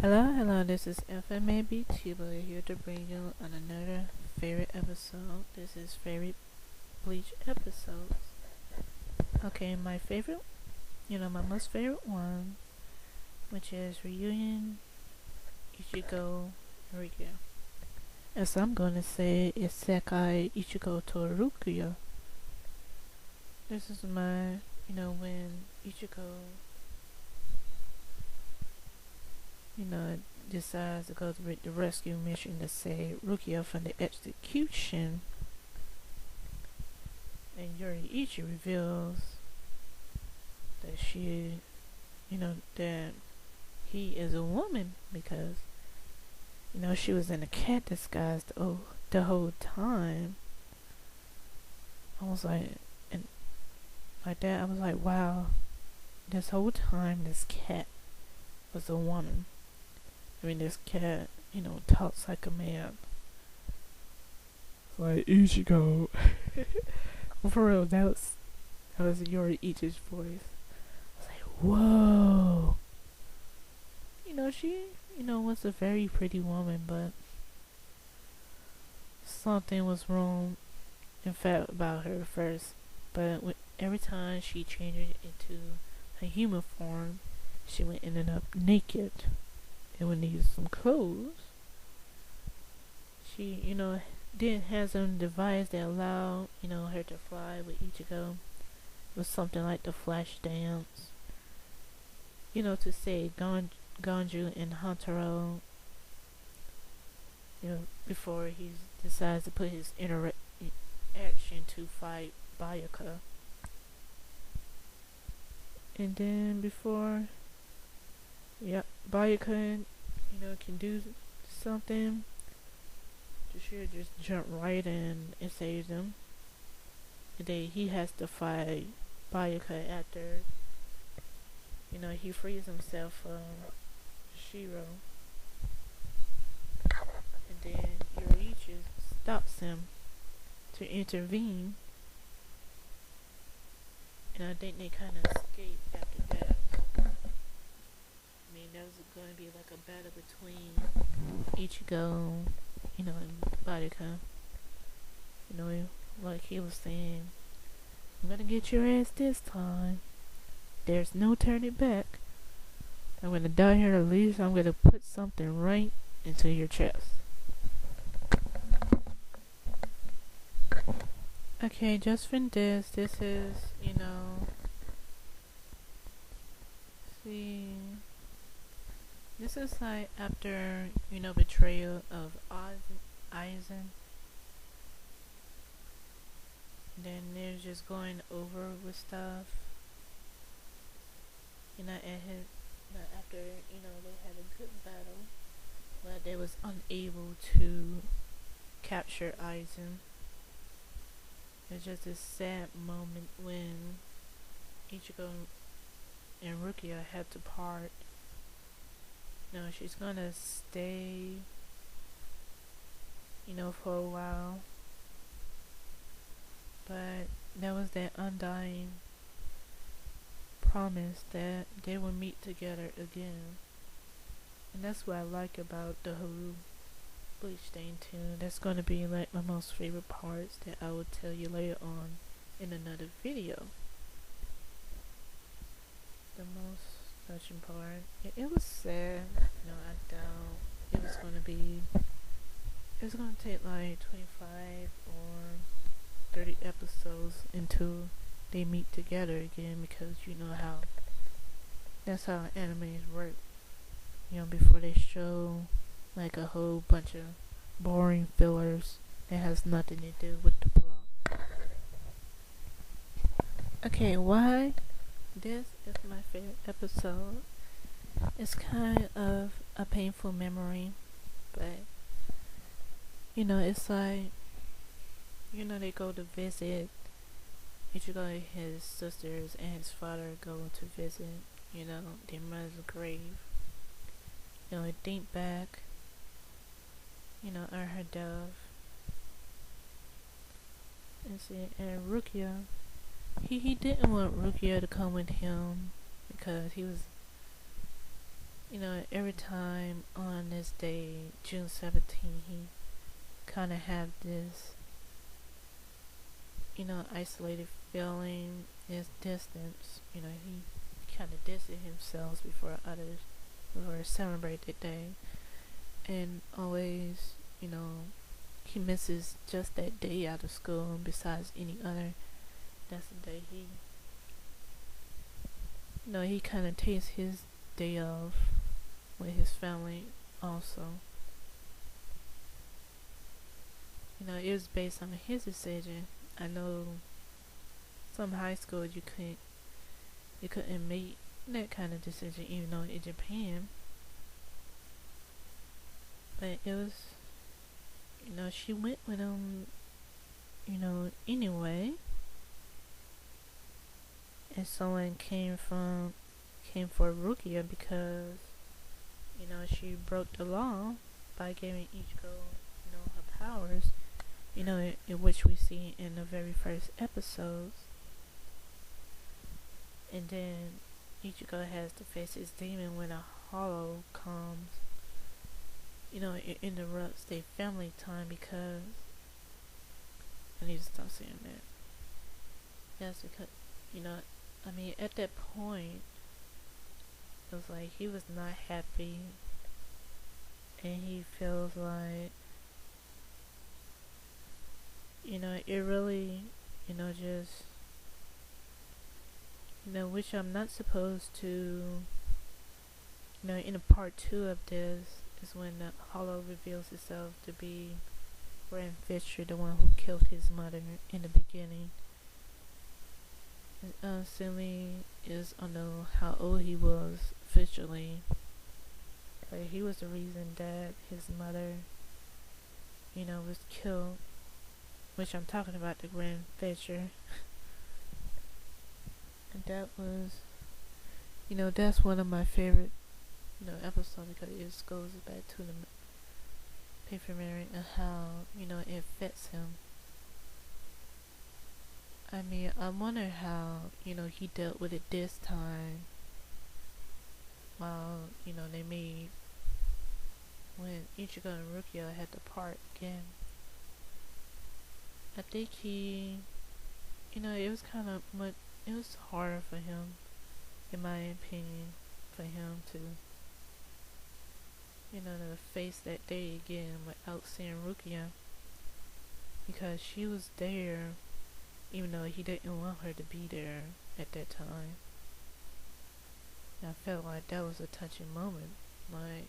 Hello, this is FMAB Tila here to bring you on another favorite episode. This is favorite Bleach episodes. Okay, my favorite, my most favorite one, which is Reunion, Ichigo, Rukia. As I'm going to say, is Sekai Ichigo to Rukia. This is my, when Ichigo decides to go to the rescue mission to save Rukia from the execution, and Yoriichi reveals that that he is a woman because, she was in a cat disguise the whole time. I was like, and like that, I was like, wow, this whole time this cat was a woman. I mean, this cat, talks like a man. Like, Ichigo. For real, that was Yoriichi's voice. I was like, whoa. She, was a very pretty woman, but something was wrong, in fact, about her first. But every time she changed into her human form, she would end up naked. And would need some clothes. She, didn't have some device that allowed, her to fly with Ichigo. It was something like the flash dance. To say Ganju and Hantaro, before he decides to put his action to fight Bayaka. And then before Bayaka, can do something, should just jump right in and save them. And then he has to fight Bayaka after, he frees himself from Shiro. And then Yoriichi stops him to intervene. And I think they kind of escape after that. I mean, there was going to be like a battle between Ichigo, and Bayaka. Like he was saying, I'm gonna get your ass this time. There's no turning back. I'm gonna die here at least. I'm gonna put something right into your chest. Okay, just for this is, see. This is like after, betrayal of Aizen. Then they're just going over with stuff. After, they had a good battle, but they was unable to capture Aizen. It's just a sad moment when Ichigo and Rukia had to part. She's gonna stay, for a while. But there was that undying promise that they would meet together again. And that's what I like about the whole Bleach thing too. That's gonna be like my most favorite parts that I will tell you later on in another video. The most touching part. It was sad. I doubt it was gonna take like 25 or 30 episodes until they meet together again, because that's how animes work. Before they show like a whole bunch of boring fillers that has nothing to do with the plot. Okay, why this is my favorite episode? It's kind of a painful memory, but it's like, they go to visit. Ichigo, his sisters, and his father go to visit, their mother's grave. They think back, on her death. And Rukia, he didn't want Rukia to come with him because he was every time on this day, June 17th, he kind of had this, isolated feeling, his distance. He kind of distanced himself before others, before celebrate the day, and always, he misses just that day out of school. Besides any other, that's the day he kind of takes his day off with his family. Also, it was based on his decision. I know some high schools you couldn't make that kind of decision, even though in Japan. But it was, she went with him, anyway. And someone came for Rukia because, she broke the law by giving each girl, her powers, in which we see in the very first episodes. And then Ichigo has to face his demon when a hollow comes. It interrupts their family time because I need to stop saying that. That's because, at that point, it was like he was not happy, and he feels like, it really, just, which I'm not supposed to, in a part 2 of this is when the Hollow reveals itself to be Grand Fisher, the one who killed his mother in the beginning. Simi is, I don't know how old he was officially, but he was the reason that his mother, was killed, which I'm talking about the Grand Fisher. And that was, that's one of my favorite, episodes because it goes back to the paper Mary and how, it affects him. I wonder how, he dealt with it this time. While, they made, when Ichigo and Rukia had to part again. I think he, it was kind of much, it was harder for him, in my opinion, for him to, to face that day again without seeing Rukia. Because she was there, even though he didn't want her to be there at that time. And I felt like that was a touching moment. Like,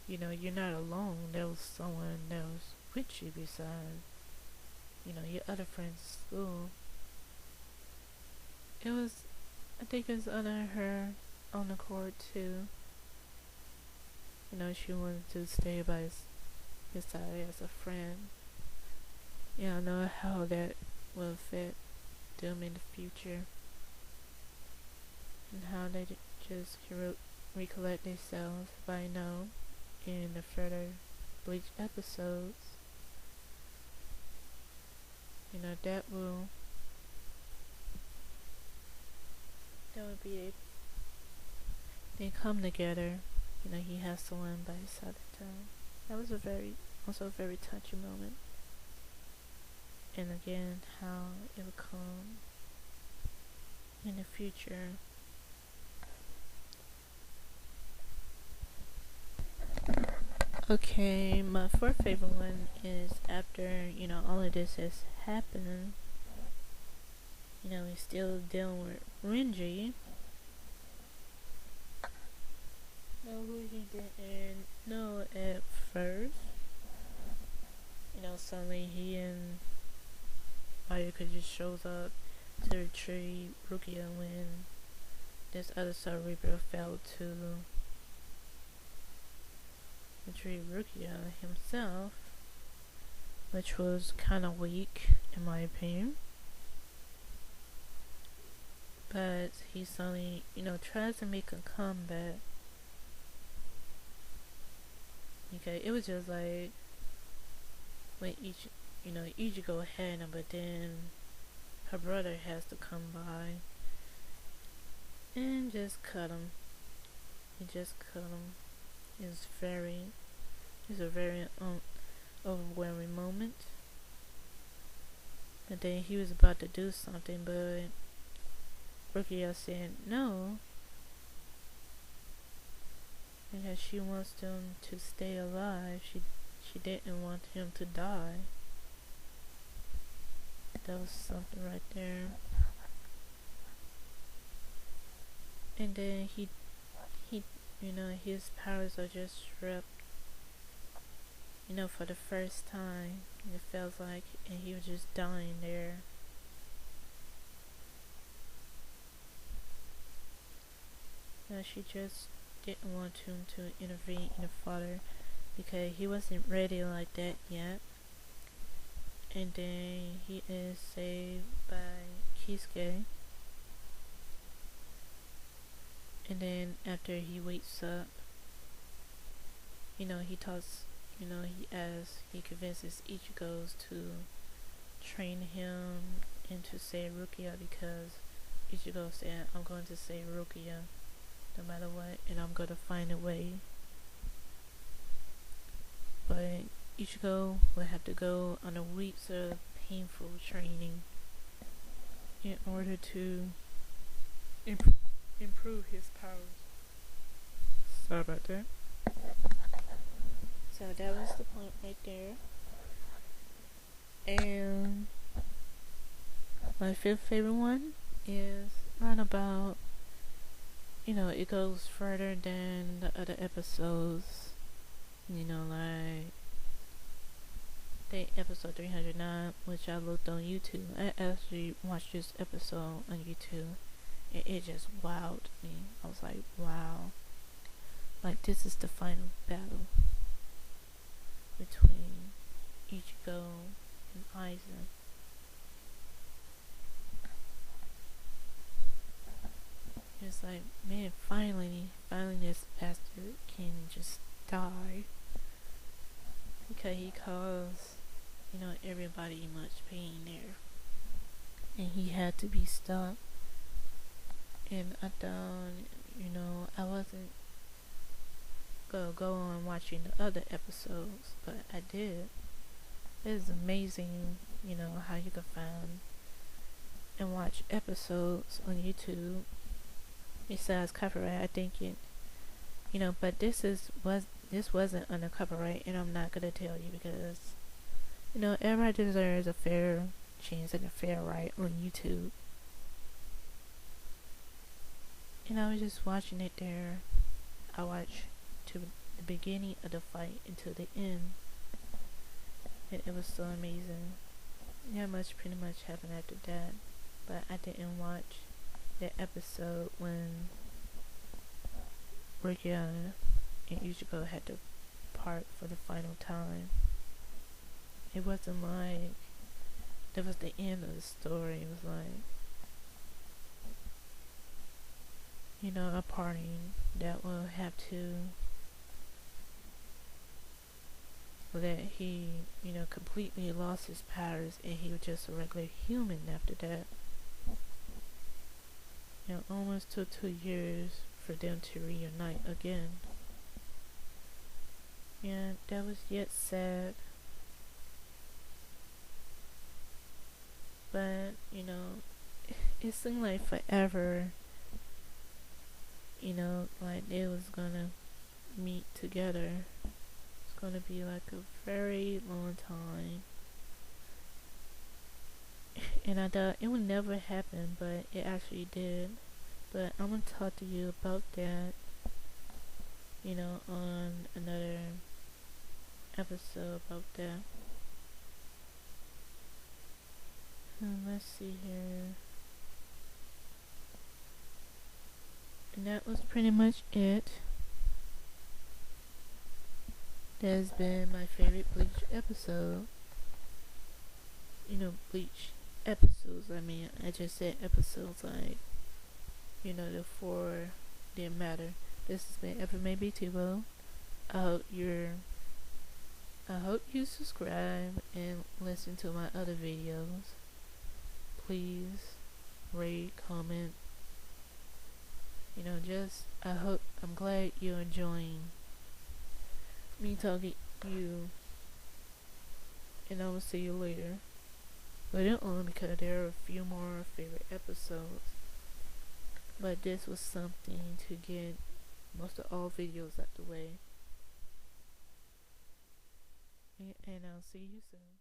you're not alone. There was someone that was with you besides, your other friends at school. It was, I think it was under her own accord too. She wanted to stay by his side as a friend. I know how that will affect them in the future. And how they just recollect themselves by now in the further Bleach episodes. That would be they come together. He has someone by his side at the time. That was also a very touching moment. And again, how it will come in the future. Okay, my fourth favorite one is after, all of this has happened, he's still dealing with Renji. Who he didn't know at first. Suddenly he and Mayuka just shows up to retrieve Rukia when this other Soul Reaper failed to retrieve Rukia himself, which was kind of weak in my opinion. But he suddenly, tries to make a comeback. Okay, it was just like when Ichigo had him, but then her brother has to come by and just cut him. he just cut him. It's a very overwhelming moment. And then he was about to do something, but Rukia said no, because she wants them to stay alive. She didn't want him to die. That was something right there. And then he his powers are just stripped. For the first time, it felt like, and he was just dying there. She just didn't want him to intervene in the father because he wasn't ready like that yet. And then he is saved by Kisuke. And then after he wakes up, he talks, he convinces Ichigo to train him and to save Rukia, because Ichigo said, I'm going to save Rukia no matter what, and I'm going to find a way. But Ichigo will have to go on a week's of painful training in order to improve his powers. Sorry about that. So that was the point right there. And my fifth favorite one is not about, it goes further than the other episodes. Like episode 309, which I looked on YouTube. I actually watched this episode on YouTube, and it just wowed me. I was like, wow. Like, this is the final battle between Ichigo and Aizen. It's like, man, finally this bastard can just die. Because he caused, everybody much pain there. And he had to be stopped. And I thought, I wasn't gonna go on watching the other episodes, but I did. It is amazing, how you can find and watch episodes on YouTube. Besides copyright, I think but this wasn't under copyright, and I'm not gonna tell you because everybody deserves a fair chance and a fair right on YouTube. I was just watching it there. I watched to the beginning of the fight until the end, and it was so amazing. Pretty much happened after that, but I didn't watch that episode when Rukia and Ichigo had to part for the final time. It wasn't like that was the end of the story. It was like, a parting that will have to that he, completely lost his powers, and he was just a regular human after that. Almost took 2 years for them to reunite again. And that was yet sad. But, it seemed like forever, like they was gonna meet together. It's gonna be like a very long time. And I thought it would never happen, but it actually did. But I'm gonna talk to you about that, on another episode about that. Let's see here. And that was pretty much it. That has been my favorite Bleach episode. Bleach episodes, I just said episodes, like, the 4 didn't matter. This has been FMAB Tibo. I hope you subscribe and listen to my other videos. Please rate, comment, I'm glad you're enjoying me talking to you, and I will see you later. But it only because there are a few more favorite episodes. But this was something to get most of all videos out the way. And I'll see you soon.